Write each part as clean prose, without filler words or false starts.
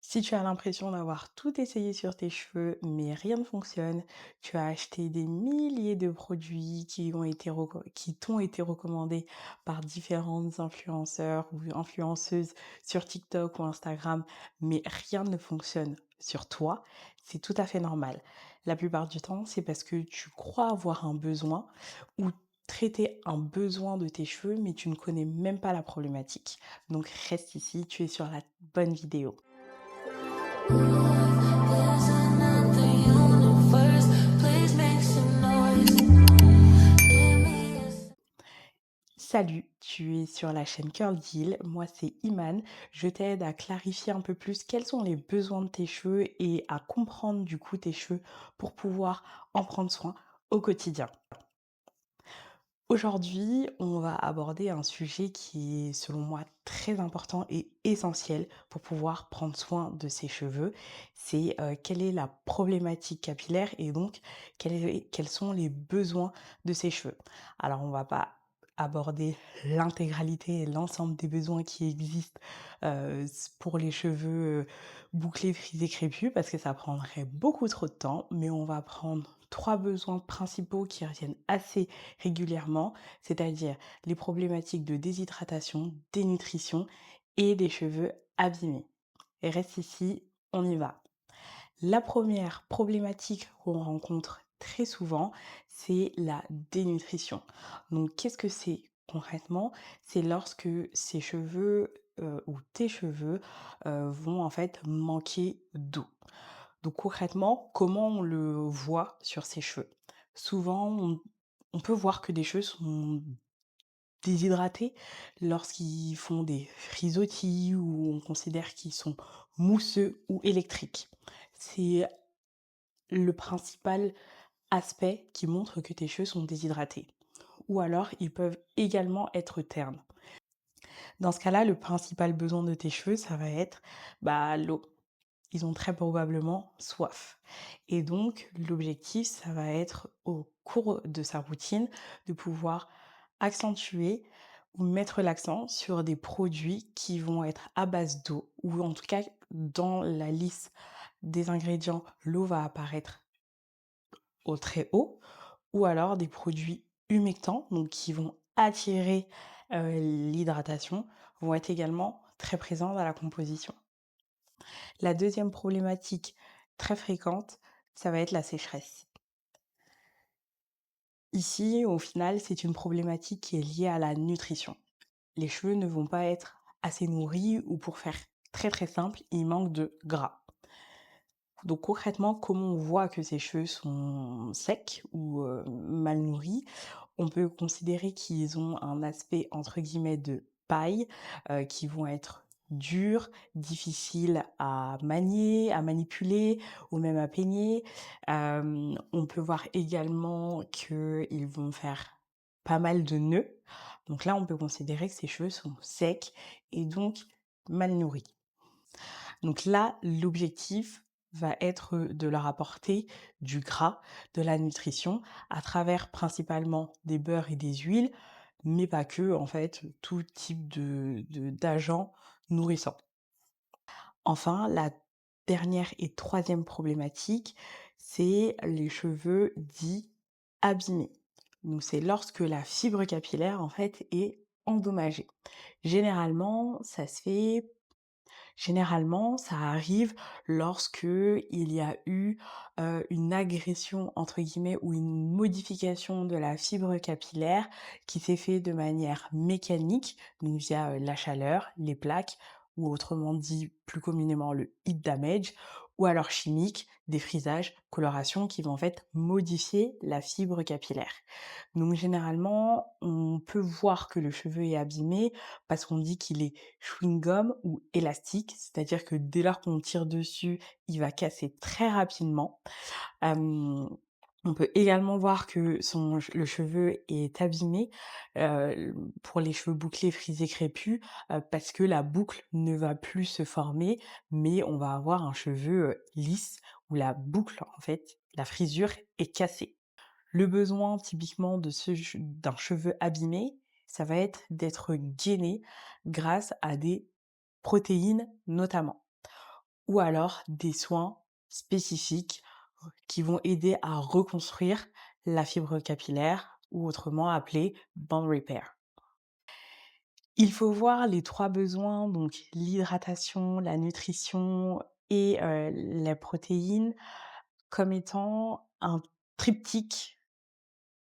Si tu as l'impression d'avoir tout essayé sur tes cheveux, mais rien ne fonctionne, tu as acheté des milliers de produits qui t'ont été recommandés par différentes influenceurs ou influenceuses sur TikTok ou Instagram, mais rien ne fonctionne sur toi, c'est tout à fait normal. La plupart du temps, c'est parce que tu crois avoir un besoin ou traiter un besoin de tes cheveux, mais tu ne connais même pas la problématique. Donc reste ici, tu es sur la bonne vidéo. There's another universe. Please make some noise. Give me a Salut, tu es sur la chaîne Curl Deal, moi c'est Iman, je t'aide à clarifier un peu plus quels sont les besoins de tes cheveux et à comprendre du coup tes cheveux pour pouvoir en prendre soin au quotidien. Aujourd'hui, on va aborder un sujet qui est selon moi très important et essentiel pour pouvoir prendre soin de ses cheveux. C'est quelle est la problématique capillaire et donc quels sont les besoins de ses cheveux. Alors on va pas aborder l'intégralité et l'ensemble des besoins qui existent pour les cheveux bouclés, frisés, crépus parce que ça prendrait beaucoup trop de temps, mais on va prendre trois besoins principaux qui reviennent assez régulièrement, c'est-à-dire les problématiques de déshydratation, dénutrition et des cheveux abîmés. Et reste ici, on y va. La première problématique qu'on rencontre très souvent, c'est la dénutrition. Donc qu'est-ce que c'est concrètement? C'est lorsque ces cheveux ou tes cheveux vont en fait manquer d'eau. Donc concrètement, comment on le voit sur ses cheveux? Souvent, on peut voir que des cheveux sont déshydratés lorsqu'ils font des frisottis ou on considère qu'ils sont mousseux ou électriques. C'est le principal aspect qui montre que tes cheveux sont déshydratés. Ou alors, ils peuvent également être ternes. Dans ce cas-là, le principal besoin de tes cheveux, ça va être l'eau. Ils ont très probablement soif. Et donc, l'objectif, ça va être au cours de sa routine de pouvoir accentuer ou mettre l'accent sur des produits qui vont être à base d'eau, ou en tout cas, dans la liste des ingrédients, l'eau va apparaître au très haut, ou alors des produits humectants, donc qui vont attirer l'hydratation, vont être également très présents dans la composition. La deuxième problématique très fréquente, ça va être la sécheresse. Ici, au final, c'est une problématique qui est liée à la nutrition. Les cheveux ne vont pas être assez nourris ou pour faire très très simple, il manque de gras. Donc concrètement, comment on voit que ces cheveux sont secs ou mal nourris? On peut considérer qu'ils ont un aspect entre guillemets de paille, qui vont être durs, difficiles à manier, à manipuler ou même à peigner. On peut voir également qu'ils vont faire pas mal de nœuds. Donc là, on peut considérer que ces cheveux sont secs et donc mal nourris. Donc là, l'objectif va être de leur apporter du gras, de la nutrition, à travers principalement des beurres et des huiles, mais pas que, en fait, tout type d'agents nourrissants. Enfin, la dernière et troisième problématique, c'est les cheveux dits abîmés. Donc c'est lorsque la fibre capillaire, en fait, est endommagée. Généralement, ça se fait Généralement, ça arrive lorsque il y a eu, une «agression» entre guillemets ou une modification de la fibre capillaire qui s'est fait de manière mécanique, donc via, la chaleur, les plaques ou autrement dit, plus communément, le heat damage ou alors chimique, des frisages, colorations qui vont en fait modifier la fibre capillaire. Donc généralement, on peut voir que le cheveu est abîmé parce qu'on dit qu'il est chewing-gum ou élastique, c'est-à-dire que dès lors qu'on tire dessus, il va casser très rapidement. Hem, on peut également voir que le cheveu est abîmé, pour les cheveux bouclés, frisés, crépus, parce que la boucle ne va plus se former, mais on va avoir un cheveu, lisse où la boucle, en fait, la frisure est cassée. Le besoin typiquement d'un cheveu abîmé, ça va être d'être gainé grâce à des protéines notamment. ou alors des soins spécifiques qui vont aider à reconstruire la fibre capillaire ou autrement appelée bond repair. Il faut voir les 3 besoins, donc l'hydratation, la nutrition et la protéine comme étant un triptyque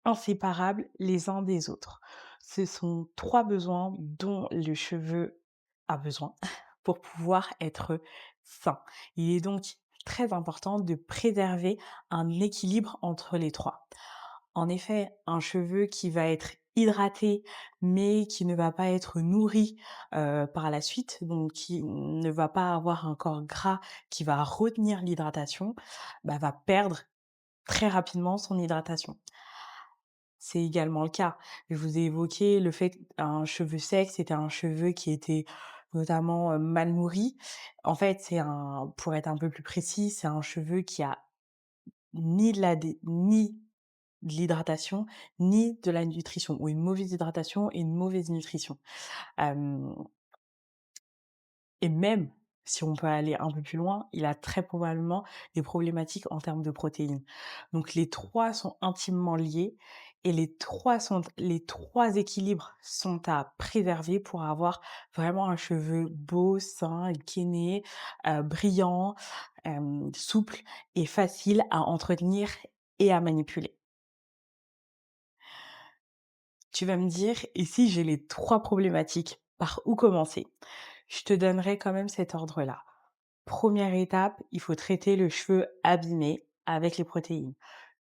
inséparables les uns des autres. Ce sont 3 besoins dont le cheveu a besoin pour pouvoir être sain. Il est donc très important de préserver un équilibre entre les 3. En effet, un cheveu qui va être hydraté, mais qui ne va pas être nourri, par la suite, donc qui ne va pas avoir un corps gras qui va retenir l'hydratation, bah, va perdre très rapidement son hydratation. C'est également le cas. Je vous ai évoqué le fait qu'un cheveu sec, c'était un cheveu qui était notamment, mal nourri. En fait, pour être un peu plus précis, c'est un cheveu qui a ni de l'hydratation, ni de la nutrition, ou une mauvaise hydratation et une mauvaise nutrition. Hem Et même si on peut aller un peu plus loin, il a très probablement des problématiques en termes de protéines. Donc les 3 sont intimement liés et les 3 équilibres sont à préserver pour avoir vraiment un cheveu beau, sain, gainé, brillant, souple et facile à entretenir et à manipuler. Tu vas me dire: «Et si j'ai les 3 problématiques, par où commencer?» Je te donnerai quand même cet ordre-là. Première étape, il faut traiter le cheveu abîmé avec les protéines.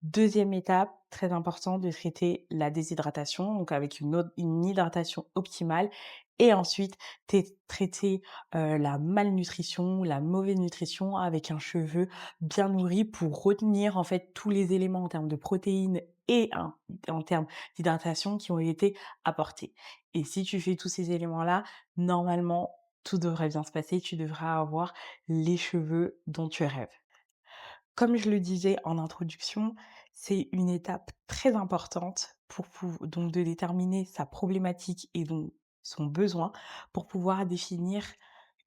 Deuxième étape, très important de traiter la déshydratation, donc avec une hydratation optimale. Et ensuite, traiter la malnutrition, la mauvaise nutrition avec un cheveu bien nourri pour retenir en fait tous les éléments en termes de protéines et en termes d'hydratation qui ont été apportés. Et si tu fais tous ces éléments-là, normalement, tout devrait bien se passer. Tu devras avoir les cheveux dont tu rêves. Comme je le disais en introduction, c'est une étape très importante donc de déterminer sa problématique et donc son besoin pour pouvoir définir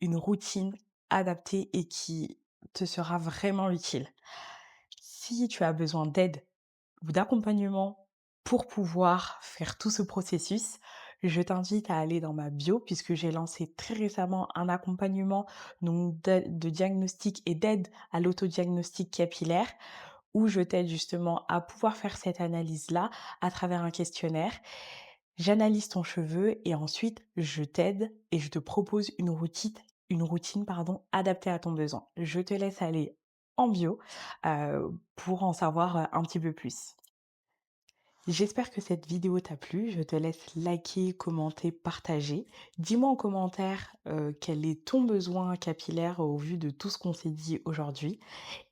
une routine adaptée et qui te sera vraiment utile. Si tu as besoin d'aide ou d'accompagnement pour pouvoir faire tout ce processus, je t'invite à aller dans ma bio puisque j'ai lancé très récemment un accompagnement donc de diagnostic et d'aide à l'autodiagnostic capillaire où je t'aide justement à pouvoir faire cette analyse-là à travers un questionnaire. J'analyse ton cheveu et ensuite je t'aide et je te propose une routine pardon, adaptée à ton besoin. Je te laisse aller en bio pour en savoir un petit peu plus. J'espère que cette vidéo t'a plu. Je te laisse liker, commenter, partager. Dis-moi en commentaire quel est ton besoin capillaire au vu de tout ce qu'on s'est dit aujourd'hui.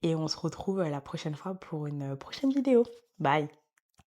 Et on se retrouve la prochaine fois pour une prochaine vidéo. Bye!